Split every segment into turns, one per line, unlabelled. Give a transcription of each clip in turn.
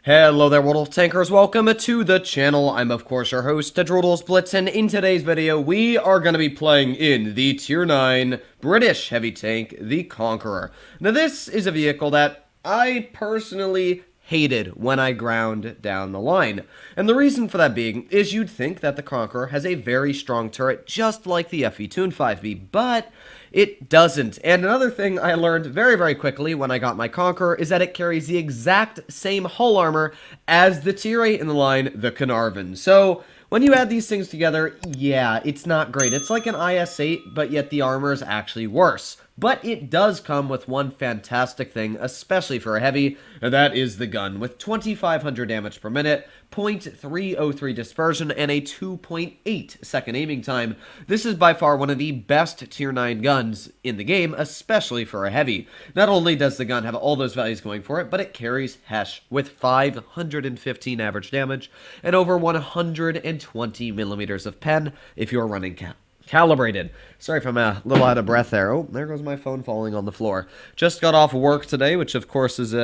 Hello there, World of Tankers. Welcome to the channel. I'm, of course, your host, World of Blitz, and in today's video, we are going to be playing in the Tier 9 British heavy tank, the Conqueror. Now, this is a vehicle that I personally hated when I ground down the line. And the reason for that being is you'd think that the Conqueror has a very strong turret, just like the FE Toon 5B, but it doesn't. And another thing I learned very, very quickly when I got my Conqueror is that it carries the exact same hull armor as the Tier 8 in the line, the Conqueror. So when you add these things together, yeah, it's not great. It's like an IS-8, but yet the armor is actually worse. But it does come with one fantastic thing, especially for a heavy, and that is the gun. With 2,500 damage per minute, 0.303 dispersion, and a 2.8 second aiming time, this is by far one of the best Tier 9 guns in the game, especially for a heavy. Not only does the gun have all those values going for it, but it carries HESH with 515 average damage and over 120 millimeters of pen if you're running calibrated. Sorry if I'm a little out of breath there. Oh, there goes my phone falling on the floor. Just got off work today, which of course is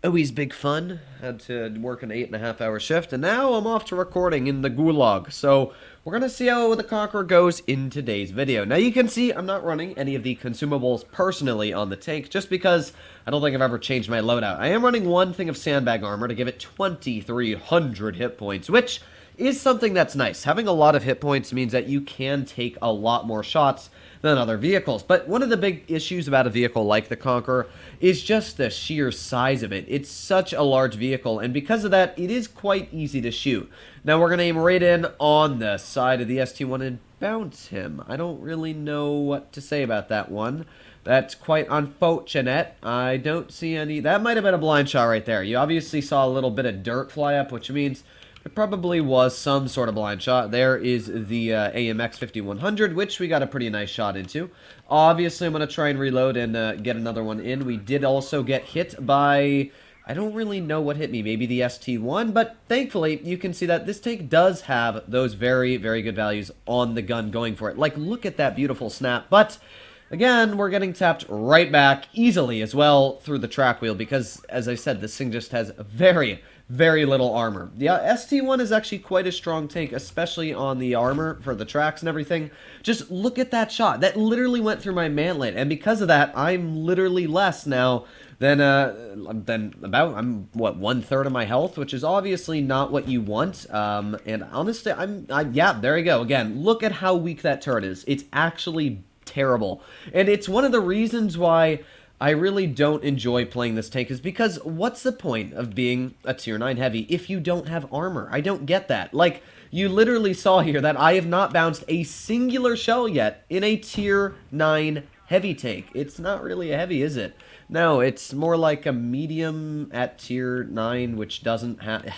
always big fun. Had to work an 8.5-hour shift, and now I'm off to recording in the gulag. So we're going to see how the Conqueror goes in today's video. Now you can see I'm not running any of the consumables personally on the tank, just because I don't think I've ever changed my loadout. I am running one thing of sandbag armor to give it 2,300 hit points, which is something that's nice. Having a lot of hit points means that you can take a lot more shots than other vehicles. But one of the big issues about a vehicle like the Conqueror is just the sheer size of it. It's such a large vehicle, and because of that, it is quite easy to shoot. Now we're going to aim right in on the side of the ST1 and bounce him. I don't really know what to say about that one. That's quite unfortunate. I don't see any... That might have been a blind shot right there. You obviously saw a little bit of dirt fly up, which means it probably was some sort of blind shot. There is the AMX 5100, which we got a pretty nice shot into. Obviously, I'm going to try and reload and get another one in. We did also get hit by... I don't really know what hit me. Maybe the ST1, but thankfully, you can see that this tank does have those very, very good values on the gun going for it. Like, look at that beautiful snap. But again, we're getting tapped right back easily as well through the track wheel because, as I said, this thing just has very little armor. The ST1 is actually quite a strong tank, especially on the armor for the tracks and everything. Just look at that shot. That literally went through my mantlet, and because of that, I'm literally less now than about, I'm, what, 1/3 of my health, which is obviously not what you want. And honestly, yeah, there you go. Again, look at how weak that turret is. It's actually terrible. And it's one of the reasons why I really don't enjoy playing this tank, is because what's the point of being a Tier 9 heavy if you don't have armor? I don't get that. Like, you literally saw here that I have not bounced a singular shell yet in a Tier 9 heavy tank. It's not really a heavy, is it? No, it's more like a medium at Tier 9, which doesn't have...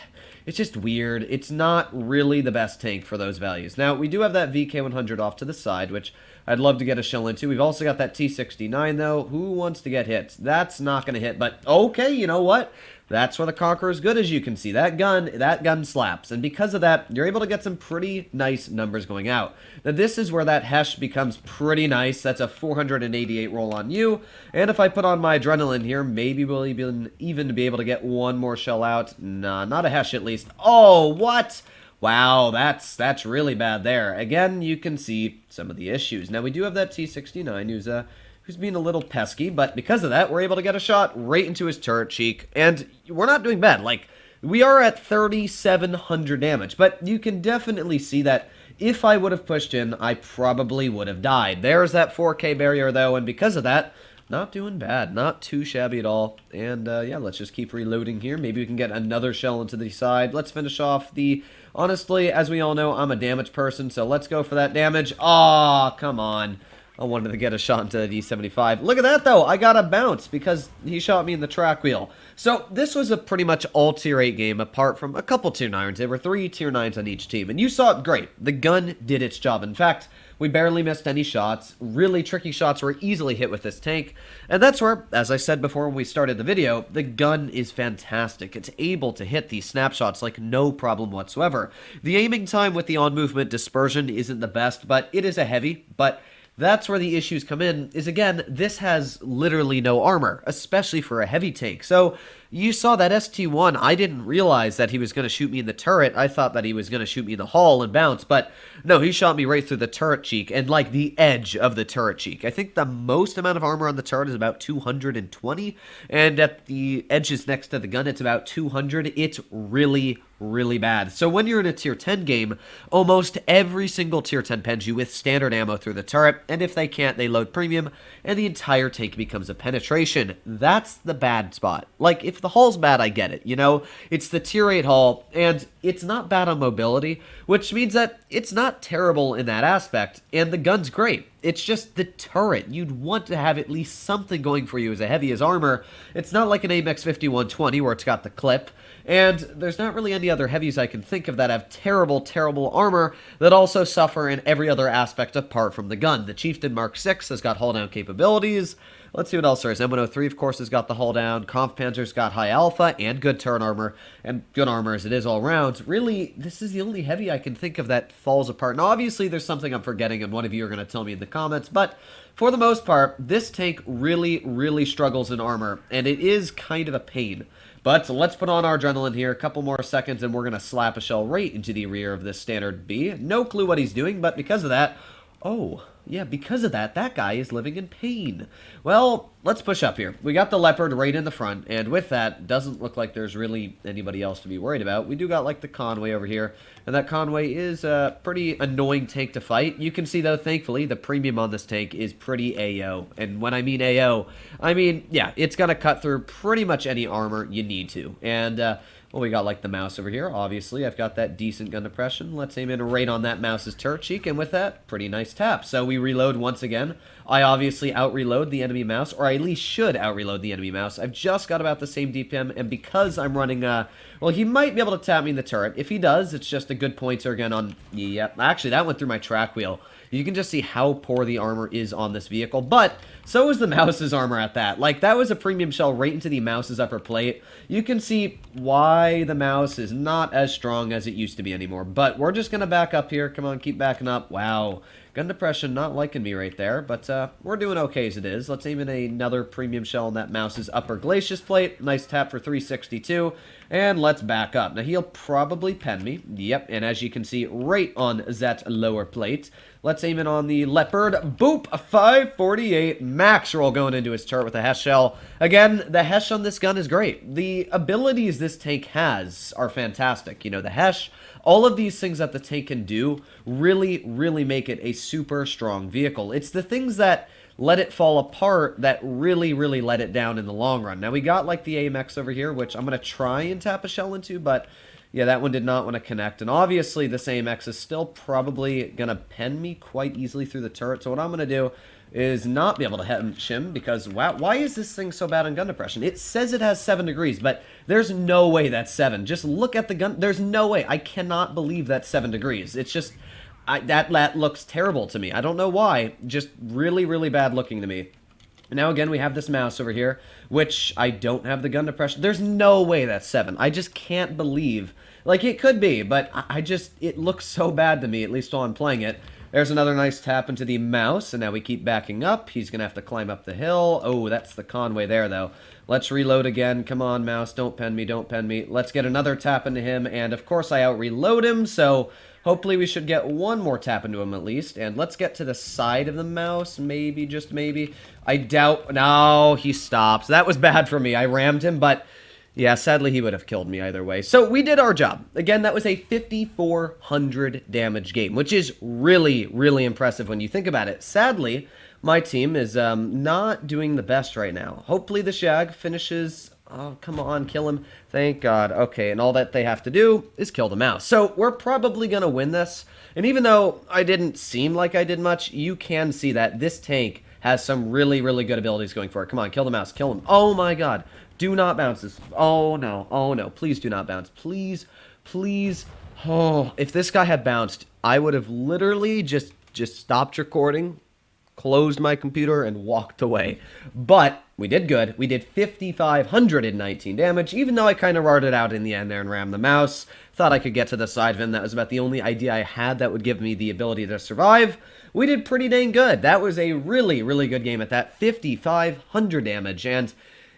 It's just weird. It's not really the best tank for those values. Now, we do have that VK100 off to the side, which I'd love to get a shell into. We've also got that T69, though. Who wants to get hit? That's not going to hit, but okay, you know what? That's where the Conqueror is good, as you can see. That gun slaps, and because of that, you're able to get some pretty nice numbers going out. Now, this is where that HESH becomes pretty nice. That's a 488 roll on you, and if I put on my adrenaline here, maybe we'll even be able to get one more shell out. Nah, not a HESH at least. Oh, what? Wow, that's really bad there. Again, you can see some of the issues. Now, we do have that T69 who's being a little pesky, but because of that, we're able to get a shot right into his turret cheek, and we're not doing bad. Like, we are at 3,700 damage, but you can definitely see that if I would have pushed in, I probably would have died. There's that 4K barrier, though, and because of that, not doing bad. Not too shabby at all. And, yeah, let's just keep reloading here. Maybe we can get another shell into the side. Let's finish off the... Honestly, as we all know, I'm a damage person, so let's go for that damage. Aw, come on. I wanted to get a shot into the D75. Look at that, though. I got a bounce because he shot me in the track wheel. So this was a pretty much all Tier 8 game, apart from a couple Tier 9s. There were 3 Tier 9s on each team, and you saw it great. The gun did its job. In fact, we barely missed any shots. Really tricky shots were easily hit with this tank. And that's where, as I said before when we started the video, the gun is fantastic. It's able to hit these snapshots like no problem whatsoever. The aiming time with the on-movement dispersion isn't the best, but it is a heavy, but that's where the issues come in, is again, this has literally no armor, especially for a heavy tank. So you saw that ST1, I didn't realize that he was going to shoot me in the turret. I thought that he was going to shoot me in the hull and bounce, but no, he shot me right through the turret cheek and like the edge of the turret cheek. I think the most amount of armor on the turret is about 220, and at the edges next to the gun, it's about 200. It's really bad. So when you're in a tier 10 game, almost every single tier 10 pens you with standard ammo through the turret, and if they can't, they load premium, and the entire tank becomes a penetration. That's the bad spot. Like, if the hull's bad, I get it, you know? It's the tier 8 hull, and it's not bad on mobility, which means that it's not terrible in that aspect, and the gun's great. It's just the turret. You'd want to have at least something going for you as a heavy as armor. It's not like an AMX 5120 where it's got the clip, and there's not really any other heavies I can think of that have terrible armor that also suffer in every other aspect apart from the gun. The Chieftain Mark 6 has got hull down capabilities. Let's see what else there is. M103, of course, has got the hull down. Kampfpanzer's got high alpha and good turret armor, and good armor as it is all round. Really, this is the only heavy I can think of that falls apart. Now, obviously, there's something I'm forgetting, and one of you are going to tell me in the comments, but for the most part, this tank really struggles in armor, and it is kind of a pain. But let's put on our adrenaline here, a couple more seconds, and we're going to slap a shell right into the rear of this standard B. No clue what he's doing, but because of that, oh, yeah, because of that, that guy is living in pain. Well, let's push up here. We got the Leopard right in the front, and with that, doesn't look like there's really anybody else to be worried about. We do got, like, the Conway over here, and that Conway is a pretty annoying tank to fight. You can see, though, thankfully, the premium on this tank is pretty AO. And when I mean AO, I mean, yeah, it's going to cut through pretty much any armor you need to. And, well, we got, like, the mouse over here. Obviously, I've got that decent gun depression. Let's aim in right on that mouse's turret cheek, and with that, pretty nice tap. So we reload once again. I obviously out-reload the enemy mouse, or I at least should out-reload the enemy mouse. I've just got about the same DPM, and because I'm running, well, he might be able to tap me in the turret. If he does, it's just a good pointer again on, yep, actually, that went through my track wheel. You can just see how poor the armor is on this vehicle, but so is the mouse's armor at that. Like, that was a premium shell right into the mouse's upper plate. You can see why the mouse is not as strong as it used to be anymore, but we're just going to back up here. Come on, keep backing up. Wow. Gun depression not liking me right there, but we're doing okay as it is. Let's aim in another premium shell on that mouse's upper glacius plate. Nice tap for 362, and let's back up. Now, he'll probably pen me. Yep, and as you can see, right on that lower plate. Let's aim in on the Leopard. Boop! A 548 max roll going into his turret with a HESH shell. Again, the HESH on this gun is great. The abilities this tank has are fantastic. You know, the HESH, all of these things that the tank can do really make it a super strong vehicle. It's the things that let it fall apart that really let it down in the long run. Now, we got, like, the AMX over here, which I'm going to try and tap a shell into, but yeah, that one did not want to connect. And obviously, this AMX is still probably going to pen me quite easily through the turret. So what I'm going to do is not be able to hedge him because, wow, why is this thing so bad on gun depression? It says it has 7 degrees, but there's no way that's 7. Just look at the gun. There's no way. I cannot believe that's 7 degrees. It's just, that looks terrible to me. I don't know why. Just really bad looking to me. Now, again, we have this mouse over here, which I don't have the gun depression. There's no way that's 7. I just can't believe. Like, it could be, but it looks so bad to me, at least while I'm playing it. There's another nice tap into the mouse, and now we keep backing up. He's going to have to climb up the hill. Oh, that's the Conway there, though. Let's reload again. Come on, mouse. Don't pen me. Don't pen me. Let's get another tap into him, and of course I out-reload him, so hopefully we should get one more tap into him at least. And let's get to the side of the mouse, maybe, just maybe. I doubt. No, he stops. That was bad for me. I rammed him, but yeah, sadly he would have killed me either way. So we did our job. Again, that was a 5,400 damage game, which is really impressive when you think about it. Sadly, my team is not doing the best right now. Hopefully the Shag finishes. Oh, come on, kill him. Thank God. Okay, and all that they have to do is kill the mouse. So we're probably going to win this. And even though I didn't seem like I did much, you can see that this tank has some really good abilities going for it. Come on, kill the mouse. Kill him. Oh, my God. Do not bounce this. Oh, no. Oh, no. Please do not bounce. Please. Oh, if this guy had bounced, I would have literally just stopped recording, closed my computer, and walked away. But we did good. We did 5,519 damage, even though I kind of rarted out in the end there and rammed the mouse. Thought I could get to the side of him. That was about the only idea I had that would give me the ability to survive. We did pretty dang good. That was a really, really good game at that. 5,500 damage, and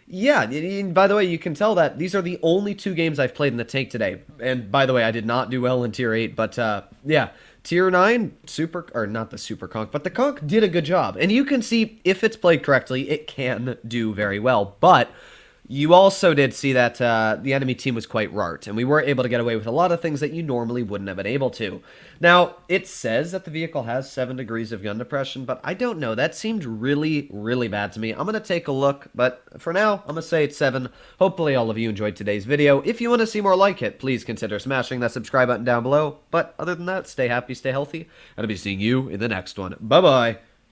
yeah, by the way, you can tell that these are the only 2 games I've played in the tank today. And by the way, I did not do well in Tier 8, but yeah, Tier 9, not the Super Conk, but the Conk did a good job. And you can see, if it's played correctly, it can do very well. But you also did see that the enemy team was quite rart, and we were able to get away with a lot of things that you normally wouldn't have been able to. Now, it says that the vehicle has 7 degrees of gun depression, but I don't know. That seemed really, really bad to me. I'm going to take a look, but for now, I'm going to say it's 7. Hopefully all of you enjoyed today's video. If you want to see more like it, please consider smashing that subscribe button down below. But other than that, stay happy, stay healthy, and I'll be seeing you in the next one. Bye-bye!